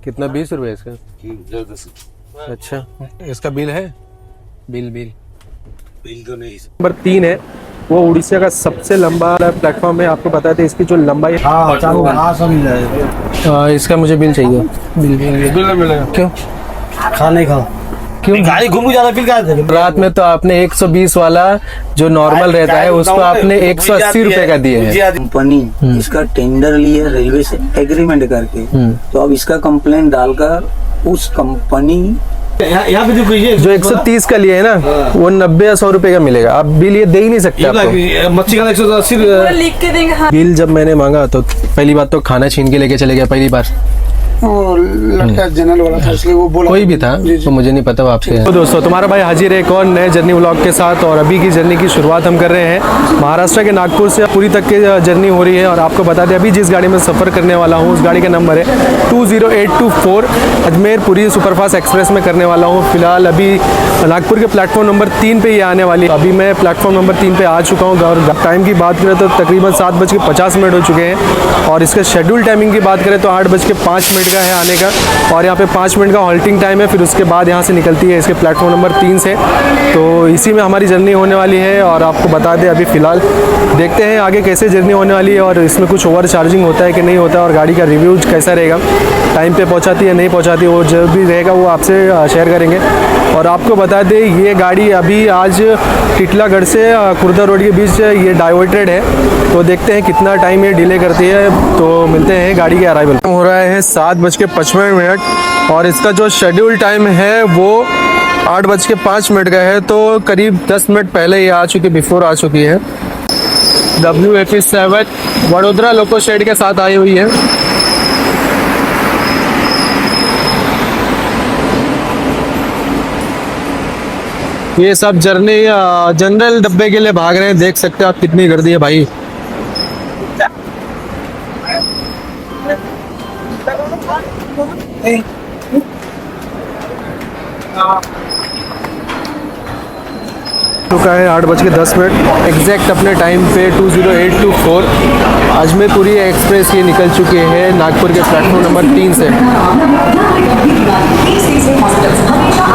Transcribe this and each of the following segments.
कितना? 20 रुपये इसका? अच्छा, इसका बिल है? बिल तो नहीं। नंबर 3 है, वो उड़ीसा का सबसे लंबा प्लेटफॉर्म है। आपको बता दें इसकी जो लंबाई इसका मुझे बिल चाहिए। बिल मिलेगा क्यों? खाने का क्यों? गाड़ी घूम जाना फिर क्या? रात में तो आपने 120 वाला जो नॉर्मल रहता है उसको आपने 180 रुपए का दिए हैं। कंपनी इसका टेंडर लिया रेलवे से एग्रीमेंट करके, तो अब इसका कंप्लेन डालकर उस कंपनी यहाँ पे जो 130 का लिए है ना, वो 90 या 100 रुपए का मिलेगा। आप बिल ये दे ही नहीं सकते आपको। मच्छी का 180 लिख के देंगे। बिल जब मैंने मांगा तो पहली बात तो खाना छीन के लेके चले गया पहली बार। लड़का जनरल वाला था, इसलिए वो बोला कोई भी था तो मुझे नहीं पता वो आपसे। तो दोस्तों तुम्हारा भाई हाजिर है एक और नए जर्नी व्लॉग के साथ, और अभी की जर्नी की शुरुआत हम कर रहे हैं महाराष्ट्र के नागपुर से। पूरी तक की जर्नी हो रही है और आपको बता दें अभी जिस गाड़ी में सफ़र करने वाला हूँ उस गाड़ी का नंबर है 20824 अजमेर पुरी सुपरफास्ट एक्सप्रेस में करने वाला हूँ। फिलहाल अभी नागपुर के प्लेटफॉर्म नंबर 3 पे ये आने वाली है। अभी मैं प्लेटफॉर्म नंबर 3 पे आ चुका हूँ और टाइम की बात करें तो तकरीबन 7:50 हो चुके हैं, और इसका शेड्यूल टाइमिंग की बात करें तो 8:05 का है आने का, और यहाँ पे 5 मिनट का हॉल्टिंग टाइम है। फिर उसके बाद यहाँ से निकलती है इसके प्लेटफॉर्म नंबर 3 से। तो इसी में हमारी जर्नी होने वाली है, और आपको बता दें अभी फ़िलहाल देखते हैं आगे कैसे जर्नी होने वाली है, और इसमें कुछ ओवर चार्जिंग होता है कि नहीं होता है, और गाड़ी का रिव्यू कैसा रहेगा, टाइम पे पहुँचाती है नहीं पहुँचाती, वो जो भी रहेगा वो आपसे शेयर करेंगे। और आपको बता दें ये गाड़ी अभी आज टिटलागढ़ से खुर्दा रोड के बीच ये डाइवर्टेड है, तो देखते हैं कितना टाइम ये डिले करती है। तो मिलते हैं गाड़ी के अराइवल। हो रहा है 7:55, और इसका जो शेड्यूल टाइम है वो 8:05 का है, तो करीब 10 मिनट पहले ये आ चुकी, बिफोर आ चुकी है। WFE7 वडोदरा लोको शेड के साथ आई हुई है। ये सब जर्नी जनरल डब्बे के लिए भाग रहे हैं, देख सकते हैं आप कितनी गर्दी है भाई। चुका है 8:10 एग्जैक्ट अपने टाइम पे 20824 अजमेर पुरी एक्सप्रेस ये निकल चुके हैं नागपुर के प्लेटफॉर्म नंबर 3 से।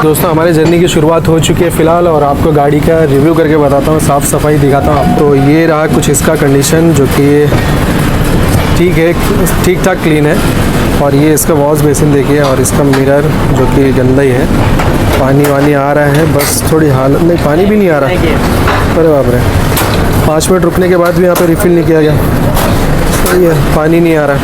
दोस्तों हमारे जर्नी की शुरुआत हो चुकी है फ़िलहाल, और आपको गाड़ी का रिव्यू करके बताता हूँ, साफ़ सफाई दिखाता हूँ। तो ये रहा कुछ इसका कंडीशन, जो कि ठीक है, ठीक ठाक क्लीन है। और ये इसका वॉश बेसिन देखिए, और इसका मिरर जो कि गंदा ही है। पानी वानी आ रहा है, बस थोड़ी हालत नहीं, पानी भी नहीं आ रहा। अरे बाप रे, 5 मिनट रुकने के बाद भी यहाँ पे रिफ़िल नहीं किया गया। तो ये पानी नहीं आ रहा।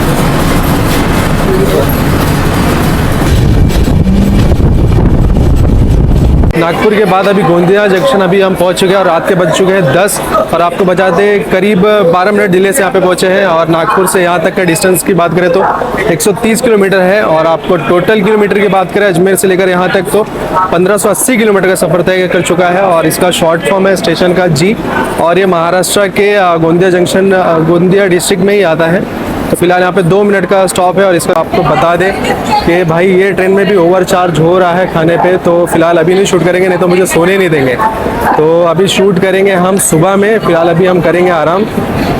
नागपुर के बाद अभी गोंदिया जंक्शन अभी हम पहुंच चुके हैं, और रात के बज चुके हैं 10, और आपको बता दें करीब 12 मिनट डिले से यहाँ पे पहुंचे हैं। और नागपुर से यहाँ तक का डिस्टेंस की बात करें तो 130 किलोमीटर है, और आपको टोटल किलोमीटर की बात करें अजमेर से लेकर यहाँ तक तो 1580 किलोमीटर का सफ़र तय कर चुका है। और इसका शॉर्ट फॉर्म है स्टेशन का G, और ये महाराष्ट्र के गोंदिया जंक्शन गोंदिया डिस्ट्रिक्ट में ही आता है। तो फिलहाल यहाँ पे 2 मिनट का स्टॉप है, और इसका आपको बता दें कि भाई ये ट्रेन में भी ओवर चार्ज हो रहा है खाने पे। तो फिलहाल अभी नहीं शूट करेंगे, नहीं तो मुझे सोने नहीं देंगे। तो अभी शूट करेंगे हम सुबह में, फिलहाल अभी हम करेंगे आराम,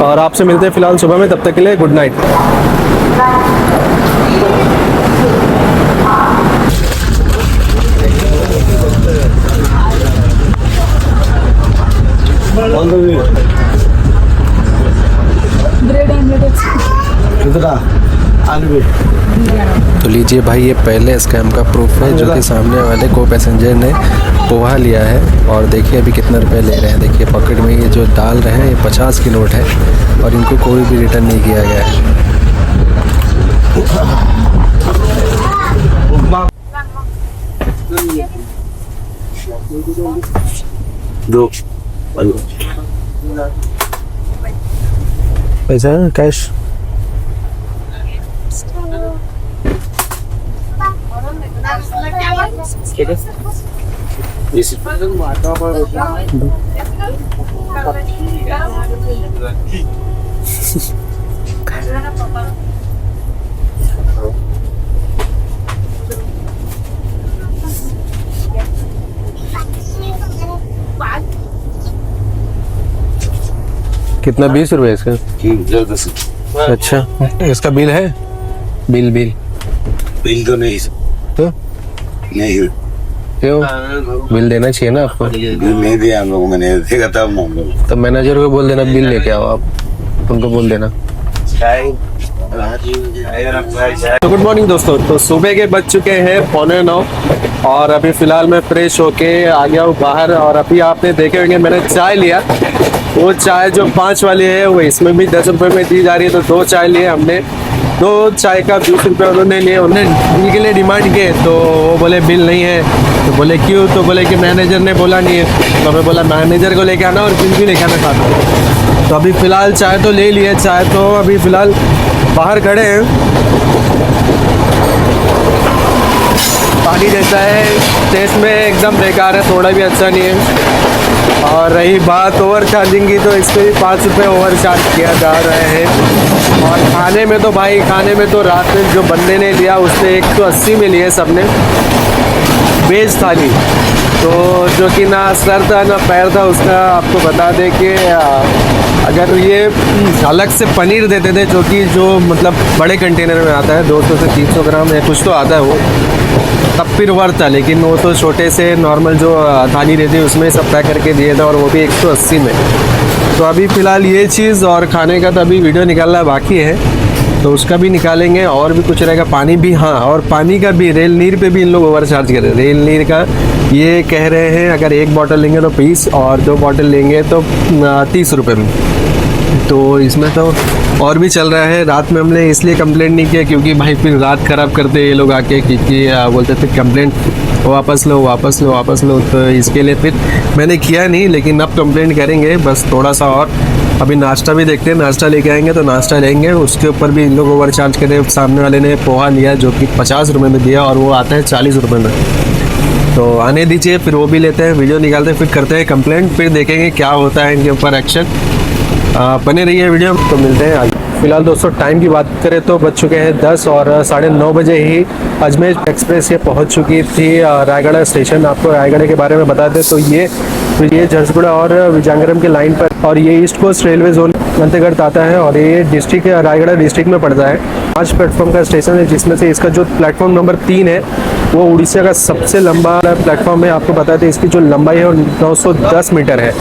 और आपसे मिलते हैं फिलहाल सुबह में। तब तक के लिए गुड नाइट। तो लीजिए भाई, ये पहले स्कैम का प्रूफ है जो कि सामने वाले को पैसेंजर ने पोहा लिया है। और देखिए अभी कितना रुपए ले रहे हैं। देखिए पॉकेट में ये जो डाल रहे हैं ये 50 की नोट है, और इनको कोई भी रिटर्न नहीं किया गया है। दो पैसा कैश कितना? 20 रुपये इसका? जल्द से। अच्छा, इसका बिल है? बिल बिल तो नहीं तो नहीं क्यों बिल देना चाहिए ना आपको। बिल नहीं दिया हम लोगों ने, देगा तब हम लोग। तो मैनेजर को बोल देना बिल लेके आओ आप, उनको बोल देना। तो गुड मॉर्निंग दोस्तों, तो सुबह के बज चुके हैं 8:45 और अभी फिलहाल मैं फ्रेश होके आ गया हूँ बाहर। और अभी आपने देखे होंगे मैंने चाय लिया, वो चाय जो 5 वाली है वो इसमें भी 10 रुपए में दी जा रही है। तो 2 चाय लिए हमने, 2 चाय का 20 रुपये उन्होंने लिए। उन्होंने बिल के लिए डिमांड किए तो वो बोले बिल नहीं है। तो बोले क्यों, तो बोले कि मैनेजर ने बोला नहीं है। तो मैं बोला मैनेजर को लेके आना और बिल भी लेके आना साथ में। तो अभी फ़िलहाल चाय तो ले लिए, चाय तो अभी फ़िलहाल बाहर खड़े हैं। पानी जैसा है, टेस्ट में एकदम बेकार है, थोड़ा भी अच्छा नहीं है। और रही बात ओवर चार्जिंग की, तो इस पर भी 5 रुपये ओवर चार्ज किया जा रहे हैं। और खाने में तो भाई, खाने में तो रात में जो बंदे ने लिया उसने 180 में लिए सबने, वेज थाली। तो जो कि ना सर था ना पैर था उसका। आपको बता दें कि अगर ये अलग से पनीर देते थे, जो मतलब बड़े कंटेनर में आता है 200 से 300 ग्राम या कुछ तो आता है वो, तब फिर वर्थ था। लेकिन वो तो छोटे से नॉर्मल जो थाली रहती है उसमें सब पैक करके दिए थे, और वो भी 180 में। तो अभी फ़िलहाल ये चीज़, और खाने का तो अभी वीडियो निकालना बाकी है, तो उसका भी निकालेंगे। और भी कुछ रहेगा, पानी भी, हाँ, और पानी का भी रेल नीर पे भी इन लोग ओवर चार्ज कर रहे हैं। रेल नीर का ये कह रहे हैं अगर 1 बॉटल लेंगे तो 20 और 2 बॉटल लेंगे तो 30 रुपये में। तो इसमें तो और भी चल रहा है। रात में हमने इसलिए कंप्लेंट नहीं किया क्योंकि भाई फिर रात ख़राब करते ये लोग आके, क्योंकि बोलते थे कंप्लेंट वापस लो वापस लो वापस लो। तो इसके लिए फिर मैंने किया नहीं, लेकिन अब कंप्लेंट करेंगे बस थोड़ा सा। और अभी नाश्ता भी देखते हैं, नाश्ता लेके आएंगे तो नाश्ता लेंगे, उसके ऊपर भी इन लोग ओवर चार्ज कर रहे हैं। सामने वाले ने पोहा लिया जो कि 50 रुपये में दिया और वो आता है 40 रुपये में। तो आने दीजिए, फिर वो भी लेते हैं, वीडियो निकालते हैं, फिर करते हैं कंप्लेंट, फिर देखेंगे क्या होता है इनके ऊपर एक्शन। बने रहिए वीडियो, तो मिलते हैं आगे। फिलहाल दोस्तों टाइम की बात करें तो बज चुके हैं 10 और 9:30 बजे ही अजमेर एक्सप्रेस ये पहुंच चुकी थी रायगढ़ स्टेशन। आपको रायगढ़ के बारे में बता दें तो ये झरसुगुड़ा और विजयनगरम के लाइन पर, और ये ईस्ट कोस्ट रेलवे जोन अंतर्गत आता है और ये डिस्ट्रिक्ट रायगढ़ डिस्ट्रिक्ट में पड़ता है। 5 प्लेटफॉर्म का स्टेशन है, जिसमें से इसका जो प्लेटफॉर्म नंबर 3 है वो उड़ीसा का सबसे लंबा प्लेटफॉर्म है। आपको बता दें इसकी जो लंबाई है वो 910 मीटर है।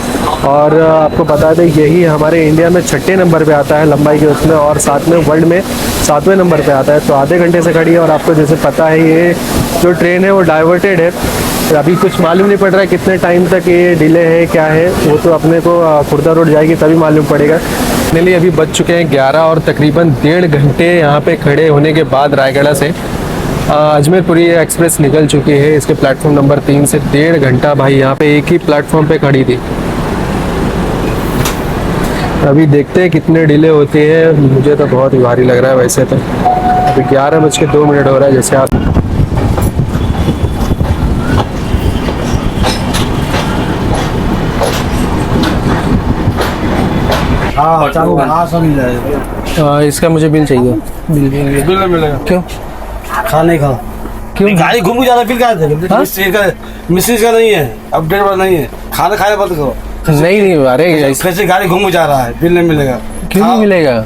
और आपको बता दें यही हमारे इंडिया में 6ठे नंबर पे आता है लंबाई के उसमें, और साथ में वर्ल्ड में 7वें नंबर पे आता है। तो आधे घंटे से खड़ी है। और आपको जैसे पता है ये जो ट्रेन है वो डाइवर्टेड है, अभी कुछ मालूम नहीं पड़ रहा है कितने टाइम तक ये डिले है क्या है, वो तो अपने को खुर्दा रोड जाएगी तभी मालूम पड़ेगा। मेरे लिए अभी बज चुके हैं 11 और तकरीबन 1.5 घंटे यहाँ पे खड़े होने के बाद रायगढ़ से अजमेरपुरी एक्सप्रेस निकल चुकी है। इसके प्लेटफॉर्म नंबर 3 से 1.5 घंटा भाई यहाँ पे एक ही प्लेटफॉर्म पे खड़ी थी। अभी देखते हैं कितने डिले होती है। मुझे तो बहुत ही भारी लग रहा है वैसे तो। अभी 11:02 हो रहा है। जैसे आप हाँ सब मिल जाएगा। इसका मुझे बिल चाहिए। बिल नहीं मिलेगा। क्यों? खा नहीं खा क्यों? गाड़ी घूम के ज्यादा बिल क्या है? मिस्त्री का नहीं है, अपडेट वाला नहीं है, खाना खाने बंद करो। नहीं अरे कैसे गाड़ी घूम के जा रहा है, बिल नहीं मिलेगा। क्यों नहीं मिलेगा?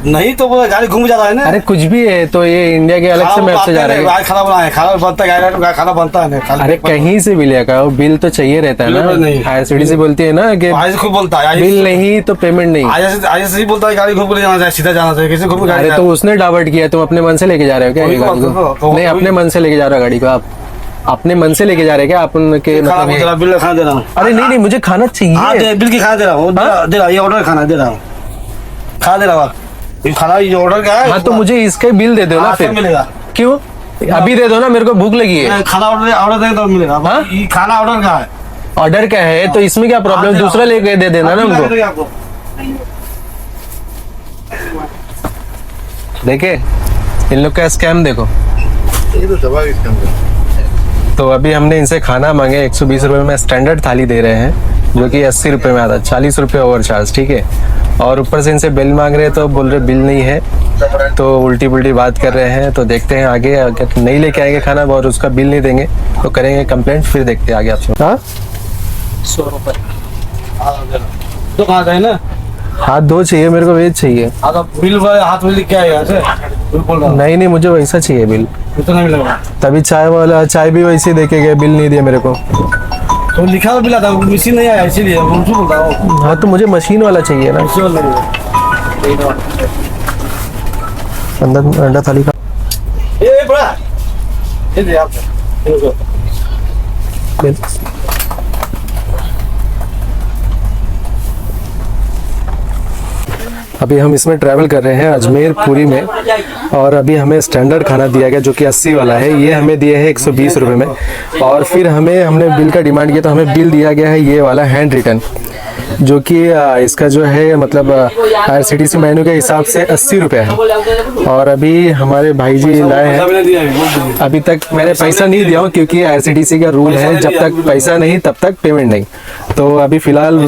नहीं तो बोला गाड़ी घूम जा रहा है ना। अरे कुछ भी है तो ये इंडिया के अलग से मैप से जा रहा है। खाना बनाए, खाना बनता है, खाना बनता है। अरे कहीं से मिलेगा, बिल तो चाहिए रहता है ना। IRCTC बोलती है ना कि खुद बोलता है बिल नहीं तो पेमेंट नहीं। IRCTC बोलता है गाड़ी घूम के जाना चाहिए, सीधा जाना चाहिए। कैसे घूम? अरे तो उसने डाइवर्ट किया, तुम अपने मन से लेके जा रहे हो क्या गाड़ी को? नहीं, अपने मन से लेके जा रहे हो गाड़ी को, आप अपने मन से लेके जा रहे हैं क्या? अपन के मतलब बिल खाना दे रहा हूँ। अरे नहीं मुझे खाना चाहिए। बिल की खाना दे रहा हूँ, दे रहा, ये ऑर्डर खाना दे रहा हूँ, खा दे रहा हूँ। ये खाना ये ऑर्डर क्या है? हाँ तो मुझे इसका बिल दे दो ना फिर। मिलेगा। क्यों? अभी दे दो ना, मेरे को भूख लगी है। खाना ऑर्डर देंगे तो मिलेगा। ये खाना ऑर्डर का है। ऑर्डर क्या है तो इसमें क्या प्रॉब्लम? दूसरा लेके दे देना ना उनको। देखे इन लोग का स्कैम देखो। ये तो दबा के स्कैम है। तो अभी हमने इनसे खाना मांगे, 120 रुपये में स्टैंडर्ड थाली दे रहे हैं जो कि 80 रुपये में आता है, 40 रुपये ओवर चार्ज, ठीक है। और ऊपर से इनसे बिल मांग रहे हैं तो बोल रहे बिल नहीं है, तो उल्टी पुल्टी बात कर रहे हैं। तो देखते हैं आगे, अगर नहीं लेके आएंगे खाना और उसका बिल नहीं देंगे तो करेंगे कंप्लेंट, फिर देखते हैं आगे आपसे। हाँ 100 रुपये तो कहाँ गए ना? हाथ दो चाहिए मेरे को, वेज चाहिए। हाँ तो बिल हाथ में लिख के आएगा। बोल रहा हूँ नहीं नहीं, मुझे वैसा चाहिए बिल। इतना भी लगा तभी चाय वाला चाय भी वैसे दे के गए, बिल नहीं दिया मेरे को। तो लिखा हुआ बिल आता है, मशीन नहीं आया इसीलिए उनको बोलता हूँ हाँ तो मुझे मशीन वाला चाहिए ना। इसी वाला लगेगा। अंदर अंडा थाली का ये बड़ा ये दे आप बिल। अभी हम इसमें ट्रैवल कर रहे हैं अजमेर पुरी में, और अभी हमें स्टैंडर्ड खाना दिया गया जो कि 80 वाला है। ये हमें दिए है 120 रुपये में, और फिर हमने बिल का डिमांड किया तो हमें बिल दिया गया है ये वाला हैंड रिटन, जो कि इसका जो है मतलब IRCTC मेन्यू के हिसाब से 80 रुपये है। और अभी हमारे भाई जी लाए हैं, अभी तक मैंने पैसा नहीं दिया हूँ क्योंकि IRCTC का रूल है जब तक पैसा नहीं तब तक पेमेंट नहीं। तो अभी फिलहाल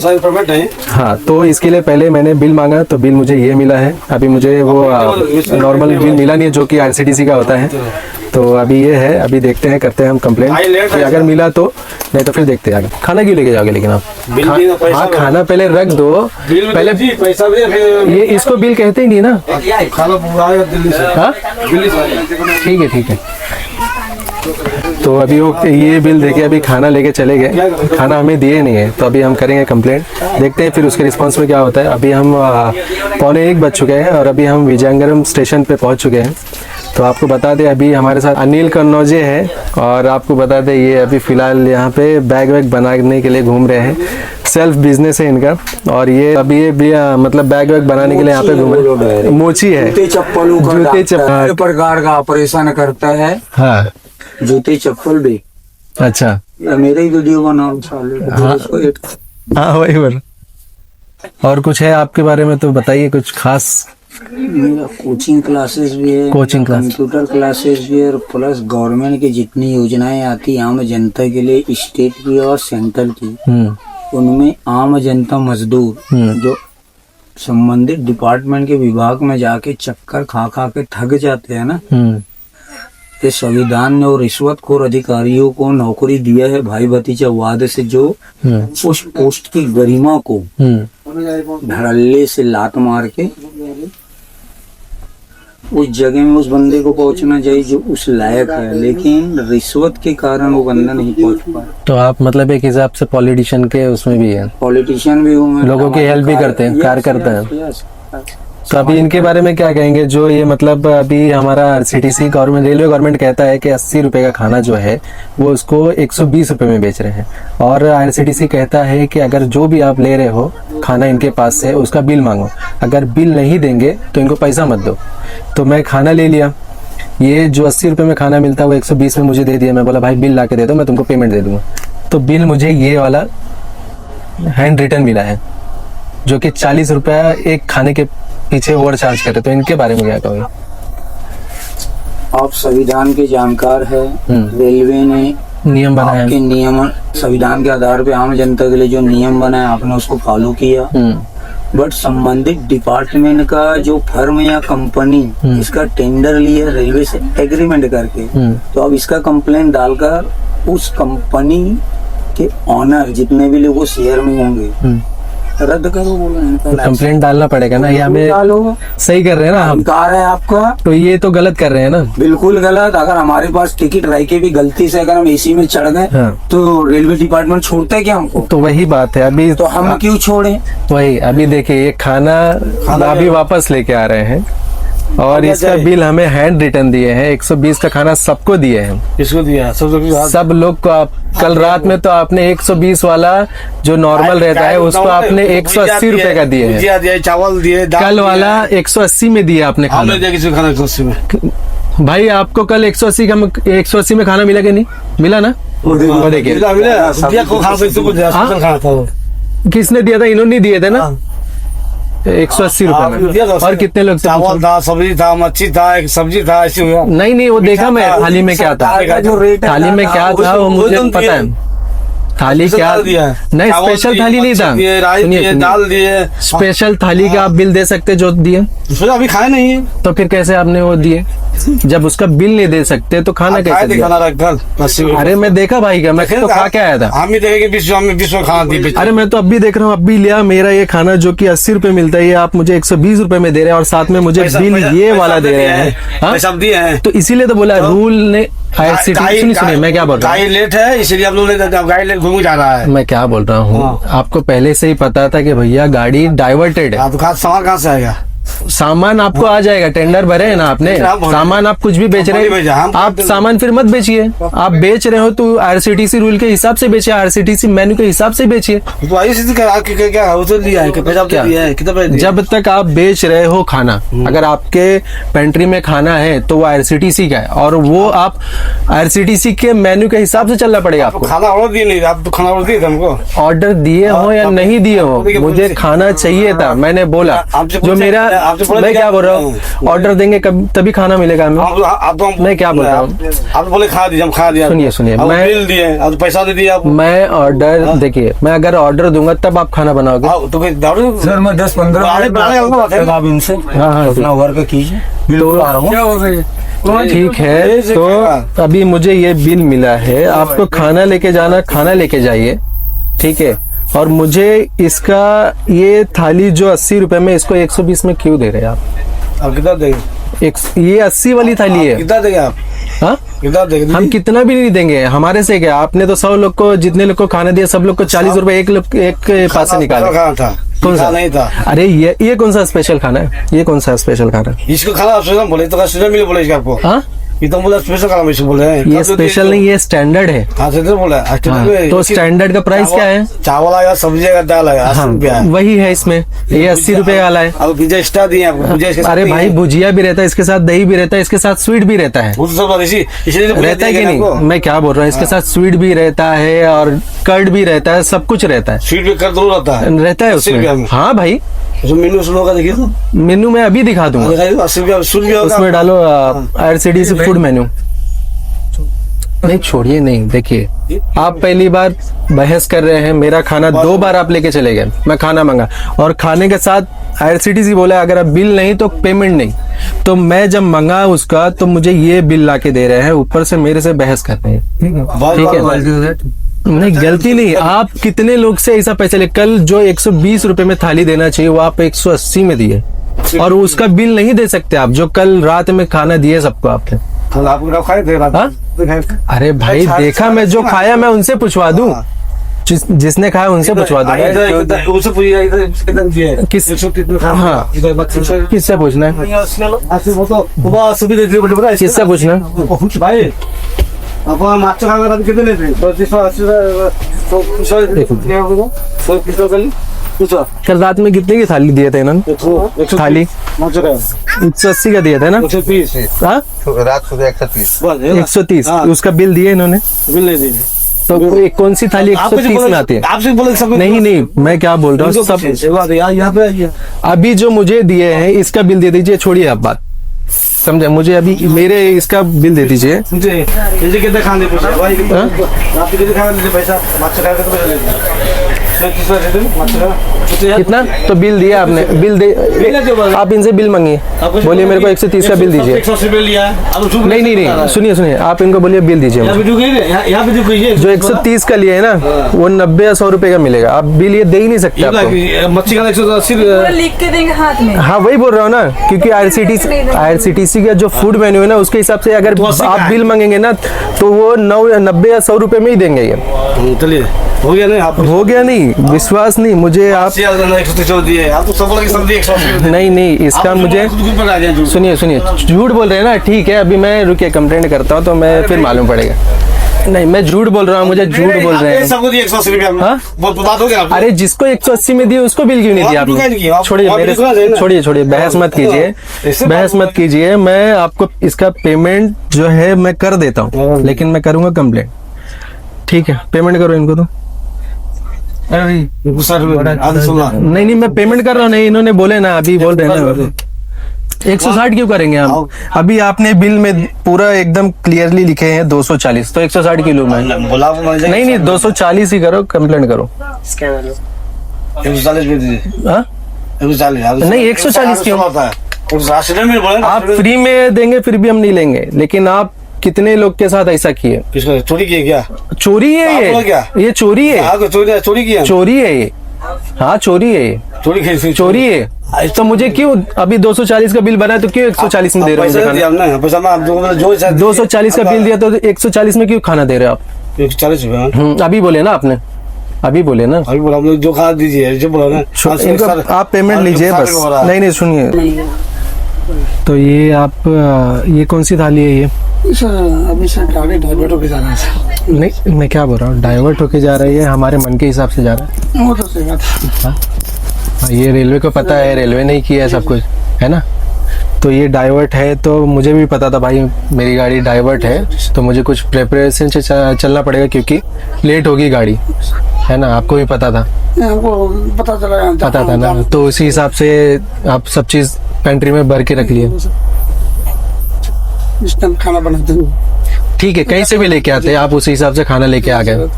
हाँ, तो इसके लिए पहले मैंने बिल मांगा तो बिल मुझे ये मिला है। अभी मुझे वो नॉर्मल बिल मिला नहीं है जो कि IRCTC का होता है। तो अभी ये है, अभी देखते हैं, करते हैं हम कंप्लेंट, अगर मिला तो, नहीं तो फिर देखते हैं आगे। खाना क्यों लेके जाओगे लेकिन आप? हाँ खाना पहले रख दो, पहले पैसा भी ये इसको बिल कहते ही नहीं ना। खाना पूरा आया दिल्ली से। हाँ दिल्ली से ठीक है ठीक है। तो अभी वो ये बिल देके अभी खाना लेके चले गए, खाना हमें दिए नहीं है। तो अभी हम करेंगे कंप्लेंट, देखते हैं फिर उसके रिस्पांस में क्या होता है। अभी हम 12:45 बज चुके हैं और अभी हम विजयनगरम स्टेशन पे पहुंच चुके हैं। तो आपको बता दें अभी हमारे साथ अनिल कन्नौजे हैं, और आपको बता दें ये अभी फ़िलहाल यहाँ पे बैग वैग बनाने के लिए घूम रहे हैं। सेल्फ बिजनेस है इनका, और ये अभी ये भी मतलब बैग वैग बनाने के लिए यहाँ पे घूम रहे हैं। मोची है, जूते चप्पलों का जूते हर प्रकार का ऑपरेशन करता है। हाँ जूते चप्पल भी। अच्छा मेरे ही वीडियो का नाम हाँ वही बार। और कुछ है आपके बारे में तो बताइए कुछ खास। मेरा कोचिंग क्लासेस भी है, कोचिंग क्लास, कंप्यूटर क्लासेस भी है, और प्लस गवर्नमेंट की जितनी योजनाएं आती है आम जनता के लिए, स्टेट की और सेंट्रल की, उनमें आम जनता मजदूर जो संबंधित डिपार्टमेंट के विभाग में जाके चक्कर खा खा के थक जाते हैं ना, ये संविधान ने और रिश्वतखोर अधिकारियों को नौकरी दिया है भाई भतीजा वादे से, जो उस पोस्ट की गरिमा को धड़ल्ले से लात मार के उस जगह में उस बंदे को पहुंचना चाहिए जो उस लायक है, लेकिन रिश्वत के कारण वो बंदा नहीं पहुंच पाया। तो आप मतलब एक हिसाब से पॉलिटिशियन के उसमें भी है, पॉलिटिशियन भी हूँ, लोगों की हेल्प भी करते हैं, कार्य करते हैं। तो अभी इनके बारे में क्या कहेंगे, जो ये मतलब अभी हमारा IRCTC गवर्नमेंट, रेलवे गवर्नमेंट कहता है कि 80 रुपए का खाना जो है वो उसको 120 रुपए में बेच रहे हैं, और IRCTC कहता है कि अगर जो भी आप ले रहे हो खाना इनके पास से उसका बिल मांगो, अगर बिल नहीं देंगे तो इनको पैसा मत दो। तो मैं खाना ले लिया, ये जो 80 रुपए में खाना मिलता है वो 120 में मुझे दे दिया। मैं बोला भाई बिल ला के दे दो, मैं तुमको पेमेंट दे दूंगा। तो बिल मुझे ये वाला हैंड रिटन मिला है जो कि 40 रुपया एक खाने के पीछे ओवर चार्ज करे। तो इनके बारे में क्या कहोगे? आप संविधान के जानकार है, रेलवे ने नियम बनाया, आपके नियम संविधान के आधार पे आम जनता के लिए जो नियम बनाया आपने उसको फॉलो किया, बट संबंधित डिपार्टमेंट का जो फर्म या कंपनी इसका टेंडर लिया रेलवे से एग्रीमेंट करके, तो अब इसका कंप्लेंट डालकर उस कंपनी के ऑनर जितने भी लोग शेयर में होंगे रद्द करो, बोलो कंप्लेंट डालना पड़ेगा ना। ये हमें डालो, सही कर रहे हैं ना हम, अधिकार है आपका। तो ये तो गलत कर रहे हैं ना, बिल्कुल गलत। अगर हमारे पास टिकट रह के भी गलती से अगर हम एसी में चढ़ गए तो रेलवे डिपार्टमेंट छोड़ता है क्या हमको? तो वही बात है। अभी तो हम क्यों छोड़े? वही अभी देखिए ये खाना अभी वापस लेके आ रहे हैं, और इसका बिल हमें हैंड रिटर्न दिए हैं। 120 का खाना सबको दिए हैं, किसको दिया? सब लोग को। आप कल रात में तो आपने 120 वाला जो नॉर्मल रहता है उसको आपने 180 रुपए का दिए हैं, चावल दिए, कल वाला 180 में दिया आपने खाना। खाना 180 में भाई आपको कल 180 में खाना मिला कि नहीं मिला ना? वो देखिए किसने दिया था, इन्होंने दिए थे ना 180 रुपए में। और कितने लोग थे? चावल था, सब्जी था, मच्छी था, एक सब्जी था, ऐसे हुआ। नहीं वो देखा मैं थाली में क्या था, थाली में क्या था वो मुझे पता है। थाली क्या नहीं, स्पेशल थाली नहीं था, दाल दिए, स्पेशल थाली का आप बिल दे सकते जो दिए, अभी खाए नहीं है तो फिर कैसे आपने वो दिए? जब उसका बिल नहीं दे सकते तो खाना कैसे दिया? खाना रख घर 80 रुपए। अरे मैं देखा भाई का, मैं तो खा के आया था। हम ही देखेंगे 20 में खाना दी। अरे मैं तो अब भी देख रहा हूँ, अब भी लिया मेरा ये खाना जो कि 80 रुपए मिलता है, ये आप मुझे 120 रुपए में दे रहे हैं और साथ में मुझे बिल ये वाला दे रहे हैं। हाँ? पैसा दिए हैं तो इसीलिए तो बोला रूल ने सुनिए मैं क्या बोल रहा हूँ, गाड़ी लेट है इसलिए आप लोग गाड़ी लेट घूम जा रहा है। मैं क्या बोल रहा हूँ, आपको पहले से ही पता था कि भैया गाड़ी डाइवर्टेड है। आपको सामान कहाँ से आएगा? सामान आपको आ जाएगा, टेंडर भरे है ना आपने, सामान आप कुछ भी बेच रहे हैं, आप सामान फिर मत बेचिए। आप बेच रहे हो तो आरसीटीसी रूल के हिसाब से बेचिए, आरसीटीसी मेन्यू के हिसाब से बेचिए। तो जब तक आप बेच रहे हो खाना, अगर आपके पेंट्री में खाना है तो वो आरसीटीसी का है और वो आप आरसीटीसी के मेन्यू के हिसाब से चलना पड़ेगा आपको। खाना ऑर्डर दिए नहीं, आप तो खाना ऑर्डर दिए थे हमको। ऑर्डर दिए हो या नहीं दिए हो, मुझे खाना चाहिए था। मैंने बोला जो मेरा, मैं क्या बोल रहा हूँ, ऑर्डर देंगे तभी खाना मिलेगा हमें। मैं क्या बोल रहा हूँ, आप बोले खा दीजिए, हम खा दिया। सुनिए मैं बिल दिए, आप पैसा दे दिया। मैं ऑर्डर देखिए, मैं अगर ऑर्डर दूंगा तब आप खाना बनाओगे। सर मैं 10-15 मिनट आप इनसे अपना वर्क कीजिए, तो ठीक है। तो अभी मुझे ये बिल मिला है, आपको खाना लेके जाना, खाना लेके जाइए, ठीक है। और मुझे इसका ये थाली जो 80 रुपए में, इसको 120 में क्यों दे रहे हैं आप? कितना देंगे? ये 80 वाली थाली है। कितना देंगे आप? हाँ, कितना देंगे? हम कितना भी नहीं देंगे, हमारे से क्या, आपने तो 100 लोग को, जितने लोग को खाना दिया सब लोग को 40 रुपए एक पास से निकाले। था कौन सा नहीं था? अरे ये कौन सा स्पेशल खाना है, ये कौन सा स्पेशल खाना? इसको खाना बोले तो मिले बोले इसका आपको। हाँ, ये तो बोला स्पेशल खाना मुझे बोले हैं। ये स्पेशल नहीं, ये स्टैंडर्ड है। हाँ तो बोला तो स्टैंडर्ड का प्राइस क्या है? चावल आएगा, सब्जी आएगा, दाल आएगा, 80 रुपया है। वही है इसमें, ये 80 रुपए वाला है। अब पिज्जा एक्स्ट्रा दिए आपको। अरे भाई भुजिया भी रहता है, इसके साथ दही भी रहता है, इसके साथ स्वीट भी रहता है। वो तो सब इसलिए रहता है कि नहीं? मैं क्या बोल रहा हूँ, इसके साथ स्वीट भी रहता है और कर्ड भी रहता है, सब कुछ रहता है। स्वीट भी कर्ड रहता है, रहता है उसमें। हाँ भाई, मेनू सुनो का देखिए तो। मेनू में अभी दिखा दूंगा, 80 रुपया उसमें डालो आरसीटीसी फूड मेन्यू। नहीं छोड़िए, नहीं देखिए, आप पहली बार बहस कर रहे हैं, मेरा खाना 2 बार आप लेके चले गए, मैं खाना मंगा और खाने के साथ आरसीटीसी बोला अगर आप बिल नहीं तो पेमेंट नहीं। तो मैं जब मंगा उसका तो मुझे ये बिल ला के दे रहे हैं, ऊपर से मेरे से बहस कर रहे हैं। ठीक है, नहीं गलती नहीं, आप कितने लोग से ऐसा पैसे ले, कल जो 120 रुपए में थाली देना चाहिए वो आप 180 में दिए और उसका बिल नहीं दे सकते आप, जो कल रात में खाना दिए सबको आपने। अरे भाई देखा, मैं जो खाया मैं उनसे पूछवा दूं, जिसने खाया उनसे पूछवा दूं। हाँ, किससे पूछना है, किससे पूछना भाई? माछ खाना कितने लेते? कल रात में कितने की थाली दिए थे इन्होंने? थाली 180 का दिया था ना? 130 रात को 130। 130 उसका बिल दिए इन्होंने? बिल नहीं दिए। तो कौन सी थाली 130 में आती है? आपसे बोले सब नहीं, मैं क्या बोल रहा हूँ, सब यहाँ पे अभी जो मुझे दिए हैं इसका बिल दे दीजिए, छोड़िए आप बात, समझे? मुझे अभी मेरे इसका बिल दे दीजिए। कितने खाने पैसा कितना तो बिल दिया आपने? बिल दे, आप इनसे बिल मांगिए, बोलिए मेरे को 130 का बिल दीजिए। 180 लिया। नहीं, सुनिए, आप इनको बोलिए बिल दीजिए। जो 130 का लिया है ना वो 90 या 100 रुपए का मिलेगा, आप बिल ये दे ही नहीं सकते आपको। मच्छी का 180 लिख के देंगे हाथ में। हाँ वही बोल रहा हूँ ना, क्योंकि आरसीटीसी का जो फूड मेन्यू है ना उसके हिसाब से अगर आप बिल मांगेंगे ना तो वो 90 या 100 रुपए में ही देंगे ये। चलिए हो गया नहीं, आप हो गया नहीं, विश्वास नहीं मुझे। आप आप तो सब नहीं, इसका मुझे सुनिए, झूठ बोल रहे हैं ना, ठीक है अभी मैं रुकिए कंप्लेंट करता हूँ तो मैं फिर मालूम पड़ेगा। नहीं मैं झूठ बोल रहा हूँ, मुझे झूठ बोल रहे हैं। सबको 180 रुपया। अरे जिसको 180 में दिए उसको बिल क्यों नहीं दिया आपने? छोड़िए, बहस मत कीजिए, मैं आपको इसका पेमेंट जो है मैं कर देता हूँ, लेकिन मैं करूँगा कंप्लेंट। ठीक है, पेमेंट करो इनको तो। नहीं, मैं पेमेंट कर रहा हूँ। नहीं, इन्होंने बोले ना, अभी बोल रहे हैं ना 160 क्यों करेंगे हम? अभी आपने बिल में पूरा एकदम क्लियरली लिखे हैं 240, तो 160 किलो में नहीं 240 ही करो, कंप्लेंट करो। 140 नहीं 140 क्यों? उस रास्ते में बोला ना, आप फ्री में देंगे फिर भी हम नहीं लेंगे, लेकिन आप कितने लोग के साथ ऐसा किए? किसको चोरी किए क्या? चोरी है आप बोला क्या? ये चोरी है, हाँ, चोरी किया, चोरी है ये। हाँ चोरी है ये, चोरी है। तो मुझे क्यों अभी 240 का बिल बना है तो क्यों 140 में दे रहे हो? पैसा दिया हमने, पैसा मैं आप जो 240 का बिल दिया तो 140 में क्यों खाना दे रहे हो आप? 140 रुपए अभी बोले ना आपने, अभी बोले ना। अभी बोला हम लोग जो खाना दीजिए, जो बोला ना इनको आप पेमेंट लीजिए बस। नहीं सुनिए, तो ये आप ये कौन सी थाली है ये? अभी सर गाड़ी डाइवर्ट होके जा रहा है सर। नहीं मैं क्या बोल रहा हूँ, डाइवर्ट होके जा रही है, हमारे मन के हिसाब से जा रहा है। वो तो सही बात है। हाँ, ये रेलवे को पता है, रेलवे ने ही किया है सब कुछ, है ना। तो ये डाइवर्ट है तो मुझे भी पता था भाई मेरी गाड़ी डाइवर्ट है, तो मुझे कुछ प्रिपरेशन से चलना पड़ेगा क्योंकि लेट होगी गाड़ी, है ना। आपको भी पता था? हमको पता था ना, तो उसी हिसाब से आप सब चीज़ पेंट्री में भर के रख लिए। इस टाइम खाना बनाते हैं। ठीक है, कहीं से भी लेके आते हैं आप, उसी हिसाब से खाना लेके आ गए।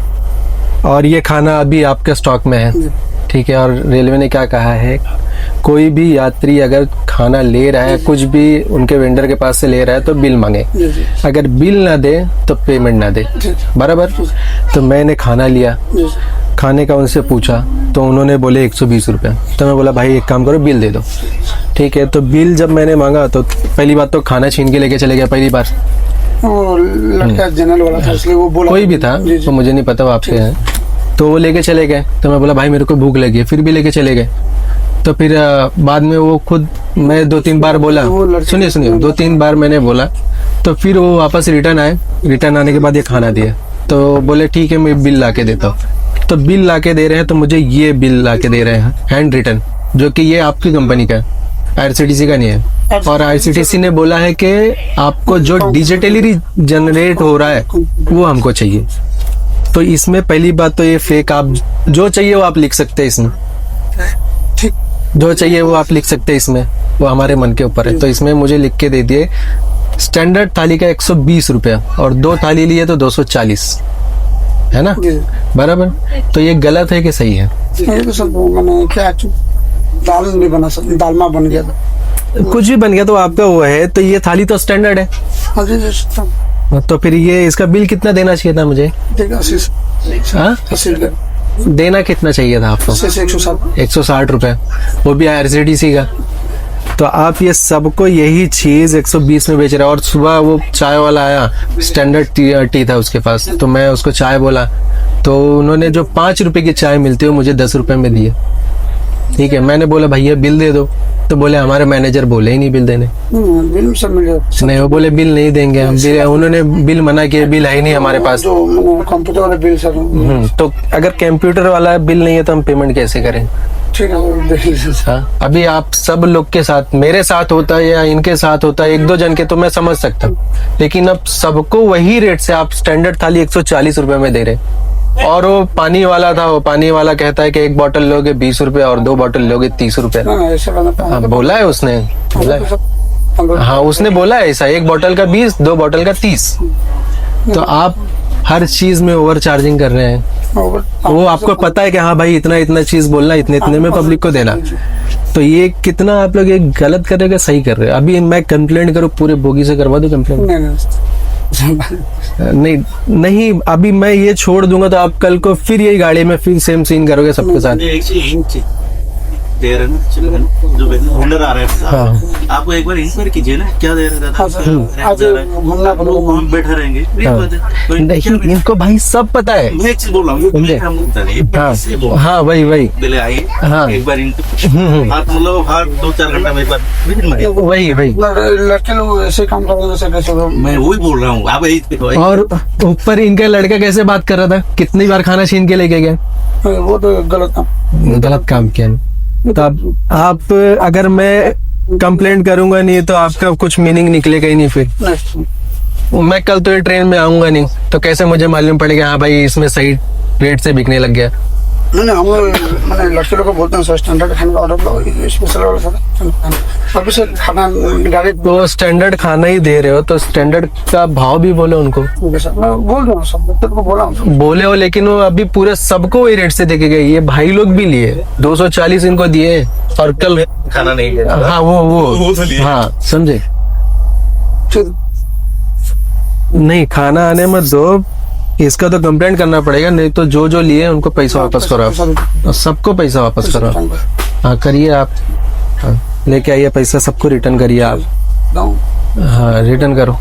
और ये खाना अभी आपके स्टॉक में है, ठीक है। और रेलवे ने क्या कहा है, कोई भी यात्री अगर खाना ले रहा है, कुछ भी उनके वेंडर के पास से ले रहा है तो बिल मांगे, अगर बिल ना दे तो पेमेंट ना दे, बराबर। तो मैंने खाना लिया, खाने का उनसे पूछा तो उन्होंने बोले 120 रुपये। तो मैं बोला भाई एक काम करो बिल दे दो, ठीक है। तो बिल जब मैंने मांगा तो पहली बात तो खाना छीन के लेके चले गया, पहली बार। वो लड़का जनरल वाला था इसलिए वो बोला, कोई भी था तो मुझे नहीं पता वो आपके हैं, तो वो लेके चले गए। तो मैं बोला भाई मेरे को भूख लगी है, फिर भी लेके चले गए। तो फिर बाद में वो खुद, मैं 2-3 बार बोला, सुनिए 2-3 बार मैंने बोला, तो फिर वो वापस रिटर्न आए। रिटर्न आने के बाद ये खाना दिया, तो बोले ठीक है मैं बिल ला के देता हूँ। तो बिल ला के दे रहे हैं, तो मुझे ये बिल ला के दे रहे हैं हैंड रिटन, जो कि ये आपकी कंपनी का है, IRCTC का नहीं है। और IRCTC ने बोला है कि आपको जो डिजिटली जनरेट हो रहा है वो हमको चाहिए। तो इसमें पहली बात तो ये फेक, आप जो चाहिए वो आप लिख सकते हैं इसमें, ठीक, जो चाहिए वो आप लिख सकते हैं इसमें, वो हमारे मन के ऊपर है। तो इसमें मुझे लिख के दे दिए स्टैंडर्ड थाली का 120 रुपया, और 2 थाली लिए तो 240, है ना, बराबर। तो ये गलत है कि सही है? ये तो सब मैंने क्या दाल नहीं बना सकता, दालमा बन गया था, कुछ भी बन गया तो आपका वो है। तो ये थाली तो स्टैंडर्ड है, तो फिर ये इसका बिल कितना देना चाहिए था मुझे? हाँ? देना कितना चाहिए था आपको? 160 रुपए, वो भी IRCTC का। तो आप ये सबको यही चीज 120 में बेच रहे हैं। और सुबह वो चाय वाला आया, स्टैंडर्ड टी था उसके पास, तो मैं उसको चाय बोला, तो उन्होंने जो 5 रुपए की चाय मिलती है मुझे 10 रुपए में दिए, ठीक है। मैंने बोला भैया बिल दे दो, तो बोले हमारे मैनेजर बोले ही नहीं बिल देने। बिल सब मिल गया। नहीं, वो बोले बिल नहीं देंगे हम, उन्होंने बिल मना किया, बिल है ही नहीं हमारे पास। कंप्यूटर वाला बिल सर। तो अगर कंप्यूटर वाला बिल नहीं है तो हम पेमेंट कैसे करें? ठीक है, देख लीजिए। हाँ, अभी आप सब लोग के साथ, मेरे साथ होता है या इनके साथ होता है, 1-2 जन के तो मैं समझ सकता हूँ, लेकिन अब सबको वही रेट से आप स्टैंडर्ड थाली 140 रुपए में दे रहे। और वो पानी वाला था, वो पानी वाला कहता है कि 1 बॉटल लोगे 20 रुपए और 2 बॉटल लोगे 30 रुपए। हाँ, बोला है उसने, बोला है। हाँ, उसने बोला है ऐसा, 1 बॉटल का 20, 2 बॉटल का 30। तो आप हर चीज में ओवर चार्जिंग कर रहे हैं। वो आपको पता है कि हाँ भाई इतना चीज बोलना, इतने में पब्लिक को देना। तो ये कितना आप लोग ये गलत कर रहे हैं, सही कर रहे हैं? अभी मैं कंप्लेंट करूँ, पूरे बोगी से करवा दूं कंप्लेंट? नहीं, अभी मैं ये छोड़ दूंगा तो आप कल को फिर यही गाड़ी में फिर सेम सीन करोगे सबके साथ। दे रहे ना जो वेंडर आ रहे हैं, हाँ, आपको एक बार इंक्वायरी कीजिए ना क्या दे रहे हम बैठे रहेंगे। नहीं, इनको भाई सब पता है। मैं एक चीज बोल रहा हूँ, हाँ वही पहले आइए, हाँ, एक बार आप मतलब हर 2-4 घंटा में एक बार विजिट मारिए। वही लड़के लोग ऐसे काम करेंगे, मैं वही बोल रहा हूँ। आप और ऊपर इनका लड़का कैसे बात कर रहा था, कितनी बार खाना छीन के लेके गए, वो तो गलत काम किया। तो अब आप अगर मैं कंप्लेंट करूंगा नहीं तो आपका कुछ मीनिंग निकलेगा ही नहीं। फिर मैं कल तो ये ट्रेन में आऊंगा नहीं, तो कैसे मुझे मालूम पड़ेगा हाँ भाई इसमें सही रेट से बिकने लग गया? नहीं हम लोग मैंने लड़के लोग को बोलते हैं सर स्टैंडर्ड खाने का order low, special order sir अभी से खाना डायरेक्ट तो स्टैंडर्ड खाना ही दे रहे हो तो स्टैंडर्ड का भाव भी बोले उनको, मैं बोल रहा हूँ सब बच्चों को बोला हूँ। बोले हो, लेकिन वो अभी पूरे सबको वही रेट से देके गए। ये भाई लोग भी लिए 240 इनको दिए और कल खाना नहीं गया। हाँ वो तो लिए। हाँ समझे, ठीक नहीं खाना आने मत दो, इसका तो कंप्लेंट करना पड़ेगा, नहीं तो जो जो लिए उनको पैसा वापस करो आप, सबको पैसा वापस करो। हाँ करिए आप, हाँ, लेके आइए पैसा, सबको रिटर्न करिए आप। हाँ रिटर्न करो,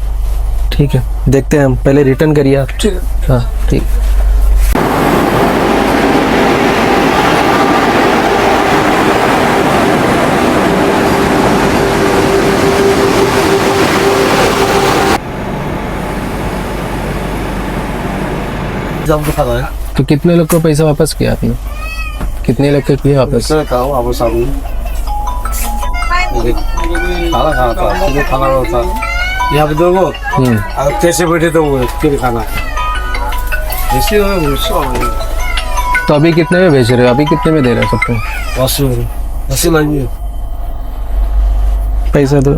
ठीक है, देखते हैं हम, पहले रिटर्न करिए आप। ठीक है। हाँ ठीक। जब खाना है तो कितने लोग को पैसा वापस किया आपने, कितने लोग को किया वापस? सर कहा आप सामने खाना खाना था, जो खाना था यहाँ पे दो वो अब कैसे बैठे तो वो फिर खाना ऐसे तो अभी कितने में बेच रहे हो, अभी कितने में दे रहे हो सबको? 80 लाइए पैसा तो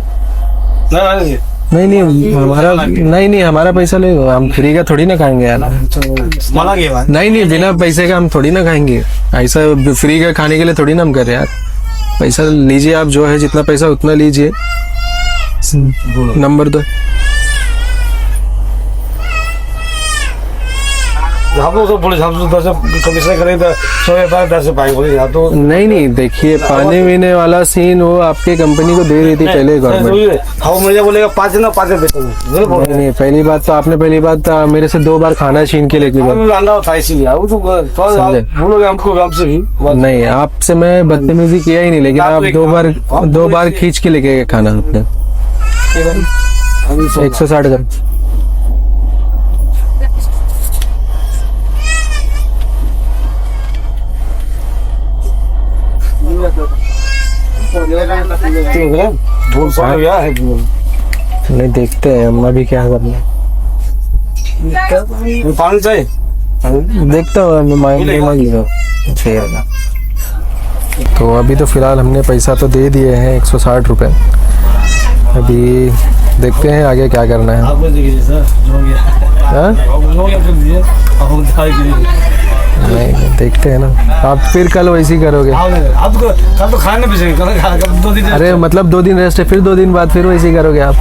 नहीं नहीं हमारा नहीं हमारा पैसा ले, हम फ्री का थोड़ी ना खाएंगे यार। मना के बाद नहीं बिना पैसे का हम थोड़ी ना खाएंगे, ऐसा फ्री का खाने के लिए थोड़ी ना हम कर रहे हैं यार। पैसा लीजिए आप, जो है जितना पैसा उतना लीजिए, नंबर दो। हम लोग तो पुलिस हम लोग 10 कमीशन करें तो 10 पाएंगे बोले यहाँ तो नहीं देखिए, पानी पीने वाला सीन वो आपके कंपनी को दे रही थी पहले गवर्नमेंट। हम मुझे बोलेगा 5 ना 5 बेचेंगे नहीं पहली बात तो आपने मेरे से 2 बार खाना छीन के लेके गए। अंडा था इसीलिए बोलोगे हमको हमसे भी नहीं आपसे मैं बदतमीजी किया ही नहीं, लेकिन आप 2 बार खींच के लेके गए खाना आपने। 160 ग्राम नहीं, देखते हैं हम अभी क्या करना। पानी चाहिए, देखता हूँ मांग तो अभी तो फिलहाल हमने पैसा तो दे दिए हैं 160 रुपये। अभी देखते हैं आगे क्या करना है। आप देखिए सर जो हो गया, हाँ? जो हो गया कर दीजिए, अब हम दिखाई दीजिए। नहीं देखते हैं ना, आप फिर कल वैसे ही करोगे? आपको कल तो खाने पीछे कल 2 दिन, अरे मतलब 2 दिन रेस्ट है, फिर 2 दिन बाद फिर वैसे ही करोगे आप?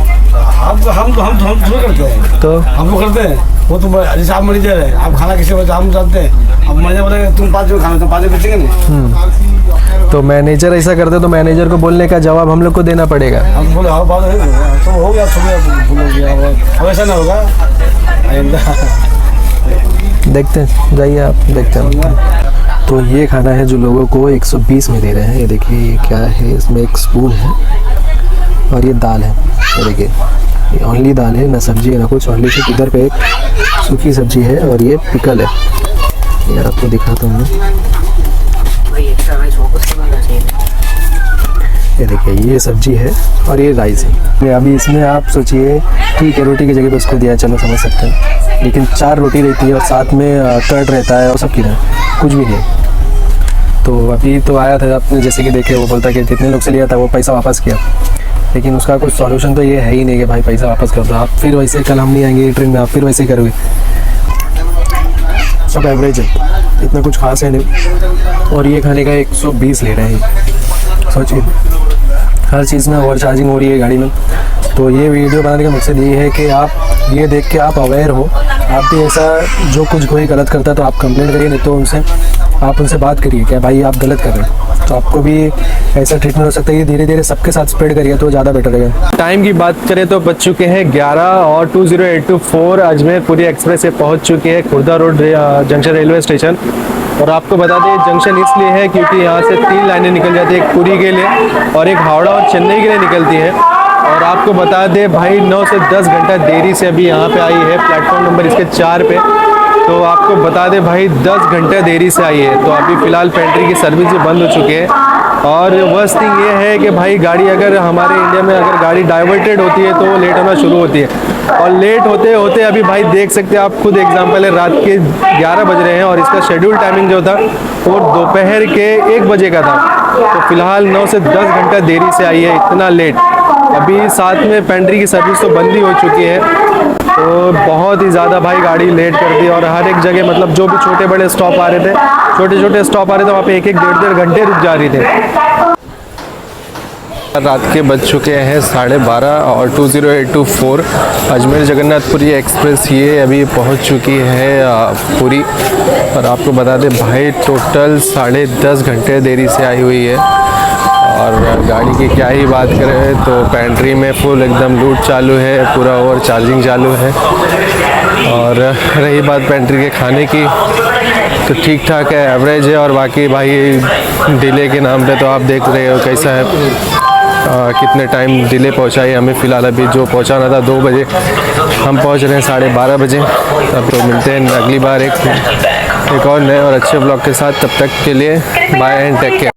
हम थोड़ा करते हैं, तो हम लोग करते हैं वो तो जैसे आप मैनेजर है, आप खाना किसी वजह हम जानते हैं। अब मैनेजर बोलेगा तुम 5 जो खाना तो 5 बेचेंगे नहीं। तो मैनेजर ऐसा करते तो मैनेजर को बोलने का जवाब हम लोग को देना पड़ेगा। हम बोले हाँ बात है तो हो गया, भूल हो गया, अब ऐसा ना होगा आइंदा। देखते हैं, जाइए आप, देखते हैं। तो ये खाना है जो लोगों को 120 में दे रहे हैं। ये देखिए ये क्या है, इसमें एक स्पून है और ये दाल है। ये देखिए ये ओनली दाल है, ना सब्जी है ना कुछ, ओनली सिर्फ इधर पे एक सूखी सब्जी है और ये पिकल है। ये आपको दिखाता हूँ, ये देखिए ये सब्जी है और ये राइस है। अभी इसमें आप सोचिए, ठीक है रोटी की जगह पे उसको दिया, चलो समझ सकते हैं, लेकिन 4 रोटी रहती है और साथ में कर्ड रहता है और सब किधर कुछ भी नहीं। तो अभी तो आया था आपने जैसे कि देखे, वो बोलता कि जितने लोग से लिया था वो पैसा वापस किया, लेकिन उसका कुछ सॉल्यूशन तो ये है ही नहीं कि भाई पैसा वापस कर दो। आप फिर वैसे कल हम नहीं आएंगे ट्रेन में, आप फिर वैसे करोगे। सब एवरेज है, इतना कुछ खास है नहीं। और ये खाने का 120 ले रहे हैं, सोचिए हर चीज़ में ओवर चार्जिंग हो रही है गाड़ी में। तो ये वीडियो बनाने का मकसद ये है कि आप ये देख के आप अवेयर हो, आप भी ऐसा जो कुछ कोई गलत करता है तो आप कंप्लेंट करिए, नहीं तो आप उनसे बात करिए कि भाई आप गलत कर रहे हैं, तो आपको भी ऐसा ट्रीटमेंट हो सकता है। कि धीरे धीरे सबके साथ स्प्रेड करिए तो ज़्यादा बेटर रहेगा। टाइम की बात करें तो बज चुके हैं 11 और 2084 अजमेर पुरी एक्सप्रेस से पहुंच चुके हैं Khurda road junction railway station. और आपको बता दें जंक्शन इसलिए है क्योंकि यहाँ से 3 लाइनें निकल जाती है, एक पुरी के लिए और एक हावड़ा और चेन्नई के लिए निकलती है। और आपको बता दें भाई 9 से 10 घंटा देरी से अभी यहाँ पे आई है, प्लेटफॉर्म नंबर इसके 4 पे। तो आपको बता दें भाई 10 घंटा देरी से आई है। तो अभी फ़िलहाल पेंट्री की सर्विस भी बंद हो चुकी है। और वर्स्ट थिंग ये है कि भाई गाड़ी अगर हमारे इंडिया में अगर गाड़ी डाइवर्टेड होती है तो लेट होना शुरू होती है, और लेट होते होते अभी भाई देख सकते हैं आप खुद एग्जांपल है, रात के 11 बज रहे हैं और इसका शेड्यूल टाइमिंग जो था वो दोपहर के 1 बजे का था। तो फिलहाल 9 से 10 घंटा देरी से आई है, इतना लेट। अभी साथ में पेंट्री की सर्विस तो बंद ही हो चुकी है, तो बहुत ही ज़्यादा भाई गाड़ी लेट कर दी। और हर एक जगह मतलब जो भी छोटे बड़े स्टॉप आ रहे थे, छोटे छोटे स्टॉप आ रहे थे, वहाँ पे 1-1, 1.5 घंटे रुक जा रही थे। रात के बज चुके हैं 12:30 और 20824 अजमेर जगन्नाथपुरी एक्सप्रेस ये अभी पहुंच चुकी है पुरी। और आपको बता दें भाई टोटल 10.5 घंटे देरी से आई हुई है। और गाड़ी की क्या ही बात करें तो पेंट्री में फुल एकदम लूट चालू है, पूरा ओवर चार्जिंग चालू है। और रही बात पेंट्री के खाने की तो ठीक ठाक है, एवरेज है। और बाकी भाई डिले के नाम पे तो आप देख रहे हो कैसा है, कितने टाइम डिले पहुंचाई हमें। फ़िलहाल अभी जो पहुंचाना था 2 बजे, हम पहुंच रहे हैं 12:30 बजे। अब तो मिलते हैं अगली बार एक और नए और अच्छे ब्लॉग के साथ। तब तक के लिए बाय एंड टेक केयर।